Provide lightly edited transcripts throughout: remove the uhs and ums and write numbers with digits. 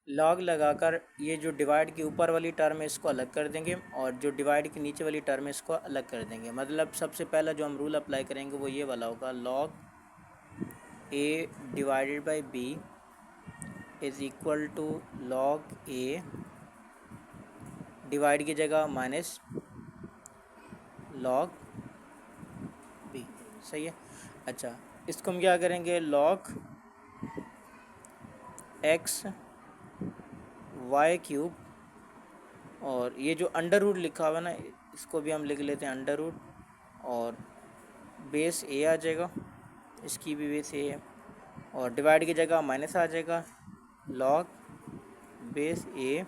Log लगाकर ये जो डिवाइड की ऊपर वाली टर्म है इसको अलग कर देंगे और जो डिवाइड की नीचे वाली टर्म है इसको अलग कर देंगे। मतलब सबसे पहला जो हम रूल अप्लाई करेंगे वो ये वाला होगा, log A divided by B is equal to log A, divide की जगह माइनस लॉग बी। सही है। अच्छा, इसको हम क्या करेंगे, लॉग एक्स वाई क्यूब, और ये जो अंडर रूट लिखा हुआ है ना इसको भी हम लिख लेते हैं अंडर रूट, और बेस ए आ जाएगा, इसकी भी बेस ए है, और डिवाइड की जगह माइनस आ जाएगा, लॉग बेस ए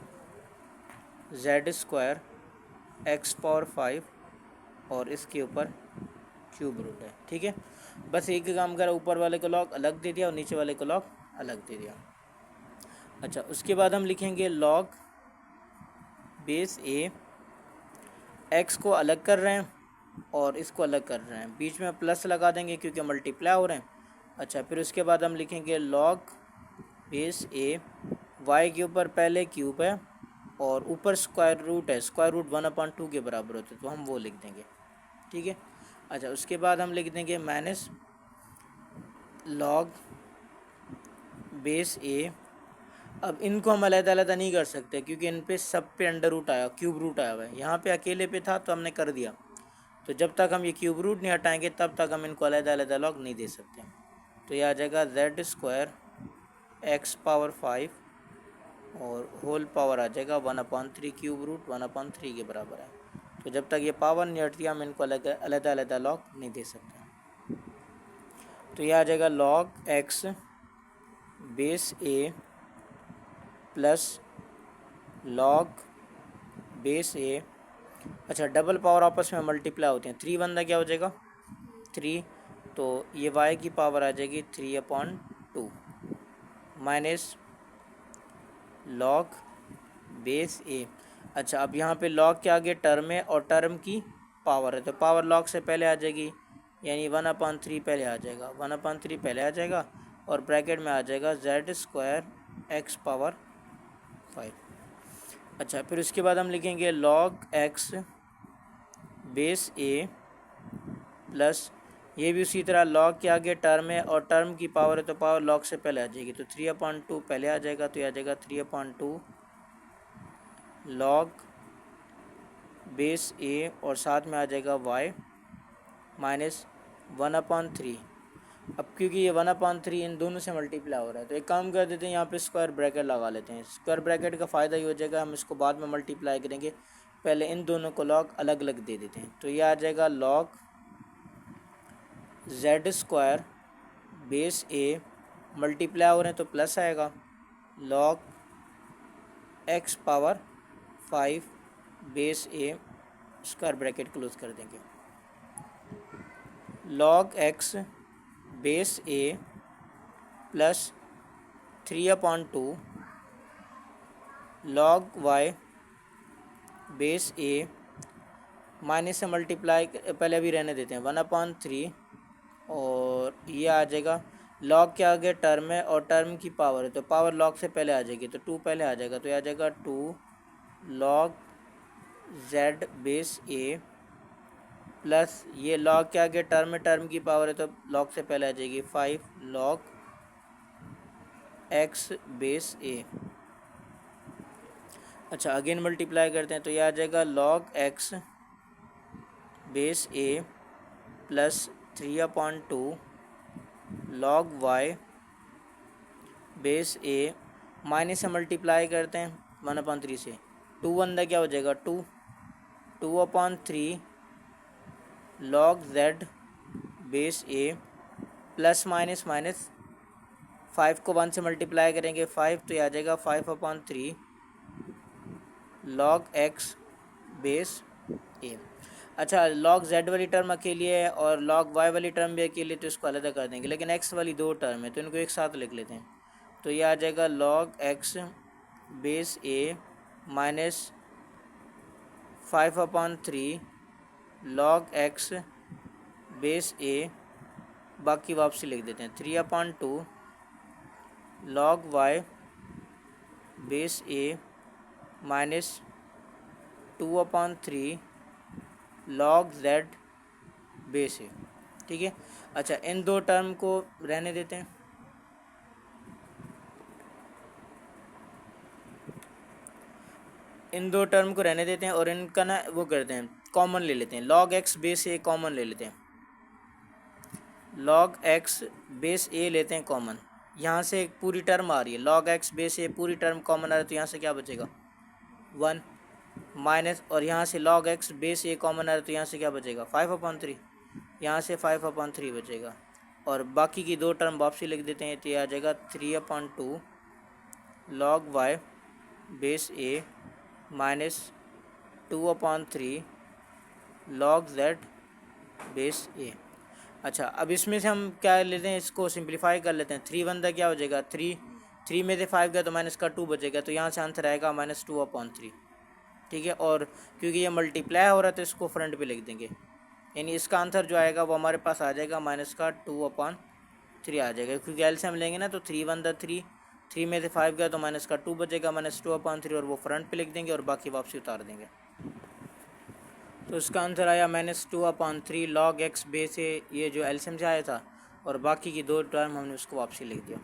जेड स्क्वायर एक्स पावर 5 और इसके ऊपर क्यूब रूट है। ठीक है, बस एक ही काम करा, ऊपर वाले को लॉग अलग दे दिया और नीचे वाले को लॉग अलग दे दिया। अच्छा, उसके बाद हम लिखेंगे लॉग बेस ए, एक्स को अलग कर रहे हैं और इसको अलग कर रहे हैं, बीच में प्लस लगा देंगे क्योंकि मल्टीप्लाई हो रहे हैं। अच्छा, फिर उसके बाद हम लिखेंगे लॉग बेस ए, वाई के ऊपर पहले क्यूब है और ऊपर स्क्वायर रूट है, स्क्वायर रूट 1/2 के बराबर होते हैं तो हम वो लिख देंगे। ठीक है। अच्छा, उसके बाद हम लिख देंगे माइनस लॉग बेस ए। अब इनको हम अलग-अलग नहीं कर सकते क्योंकि इन पे सब पे अंडर रूट आया, क्यूब रूट आया हुआ है। यहाँ पे अकेले पे था तो हमने कर दिया, तो जब तक हम ये क्यूब रूट नहीं हटाएंगे तब तक हम इनको अलग लॉग नहीं दे सकते। तो यह आ जाएगा जेड स्क्वायर एक्स पावर 5 और होल पावर आ जाएगा 1/3, क्यूब रूट 1/3 के बराबर है। तो जब तक ये पावर नहीं हटती हम इनको अलग लॉग नहीं दे सकते। तो यह आ जाएगा लॉग एक्स बेस ए प्लस लॉग बेस ए। अच्छा, डबल पावर आपस में मल्टीप्लाई होते हैं, 3 बंदा क्या हो जाएगा 3, तो ये y की पावर आ जाएगी 3/2 माइनस लॉग बेस ए। अच्छा, अब यहाँ पे लॉग के आगे टर्म है और टर्म की पावर है तो पावर लॉग से पहले आ जाएगी, यानी 1/3 पहले आ जाएगा, 1/3 पहले आ जाएगा और ब्रैकेट में आ जाएगा जेड स्क्वायर एक्स पावर 5। अच्छा, फिर उसके बाद हम लिखेंगे लॉग एक्स बेस ए प्लस, ये भी उसी तरह लॉग के आगे टर्म है और टर्म की पावर है तो पावर लॉग से पहले आ जाएगी, तो 3/2 पहले आ जाएगा, तो यह आ जाएगा 3/2 लॉग बेस ए और साथ में आ जाएगा वाई माइनस 1/3। अब क्योंकि ये 1/3 इन दोनों से मल्टीप्लाई हो रहा है तो एक काम कर देते हैं, यहाँ पे स्क्वायर ब्रैकेट लगा लेते हैं। स्क्वायर ब्रैकेट का फ़ायदा ये हो जाएगा, हम इसको बाद में मल्टीप्लाई करेंगे, पहले इन दोनों को लॉग अलग अलग दे देते हैं। तो ये आ जाएगा लॉग जेड स्क्वायर बेस ए, मल्टीप्लाई हो रहे हैं तो प्लस आएगा, लॉग एक्स पावर 5 बेस ए, स्क्वायर ब्रैकेट क्लोज कर देंगे, लॉग एक्स बेस ए प्लस 3/2 लॉग वाई बेस ए, माइनस से मल्टीप्लाई पहले अभी रहने देते हैं 1/3, और ये आ जाएगा लॉग के आगे टर्म है और टर्म की पावर है तो पावर लॉग से पहले आ जाएगी, तो 2 पहले आ जाएगा, तो ये आ जाएगा 2 लॉग जेड बेस ए प्लस ये लॉग के आगे टर्म है, टर्म की पावर है तो लॉग से पहले आ जाएगी 5 लॉग एक्स बेस ए। अच्छा, अगेन मल्टीप्लाई करते हैं तो ये आ जाएगा लॉग एक्स बेस ए प्लस 3/2 लॉग वाई बेस ए, माइनस से मल्टीप्लाई करते हैं 1/3 से, 2 बंदा क्या हो जाएगा 2, 2/3 लॉग जेड बेस ए प्लस माइनस माइनस 5 को 1 से मल्टीप्लाई करेंगे 5, तो ये आ जाएगा 5/3 लॉग एक्स बेस ए। अच्छा, लॉग जेड वाली टर्म अकेली है और लॉग वाई वाली टर्म भी अकेली है तो इसको अलग कर देंगे, लेकिन एक्स वाली 2 टर्म है तो इनको एक साथ लिख लेते हैं। तो ये आ जाएगा लॉग एक्स बेस ए माइनस 5/3 लॉग एक्स बेस ए, बाकी वापसी लिख देते हैं 3/2 लॉग वाई बेस ए माइनस 2/3 लॉग जेड बेस ए। ठीक है। अच्छा, इन दो टर्म को रहने देते हैं, इन दो टर्म को रहने देते हैं और इनका ना वो करते हैं, कॉमन ले लेते हैं, लॉग एक्स बेस ए कॉमन ले लेते हैं, लॉग एक्स बेस ए लेते हैं कॉमन। यहाँ से एक पूरी टर्म आ रही है, लॉग एक्स बेस ए पूरी टर्म कॉमन आ रही है, तो यहाँ से क्या बचेगा 1 माइनस, और यहाँ से log x बेस ए कॉमन आ रहा है तो यहाँ से क्या बचेगा 5/3, यहाँ से 5/3 बचेगा। और बाकी की दो टर्म वापसी लिख देते हैं, तो ये आ जाएगा 3/2 log y बेस ए माइनस 2/3 log z बेस ए। अच्छा, अब इसमें से हम क्या लेते हैं, इसको सिंप्लीफाई कर लेते हैं। 3 बंदा क्या हो जाएगा 3 में से 5 गया तो माइनस का 2 बचेगा, तो यहाँ से आंसर आएगा -2/3। ठीक है। और क्योंकि ये मल्टीप्लाई हो रहा है तो इसको फ्रंट पे लिख देंगे, यानी इसका आंसर जो आएगा वो हमारे पास आ जाएगा -2/3 आ जाएगा, क्योंकि एलसीएम लेंगे ना, तो 3 में से 5 गया तो -2 बचेगा, -2/3, और वो फ्रंट पे लिख देंगे और बाकी वापसी उतार देंगे। तो इसका आंसर आया -2/3 log x बेस ए, ये जो एलसीएम से आया था, और बाकी की दो टर्म हमने उसको वापसी लिख दिया।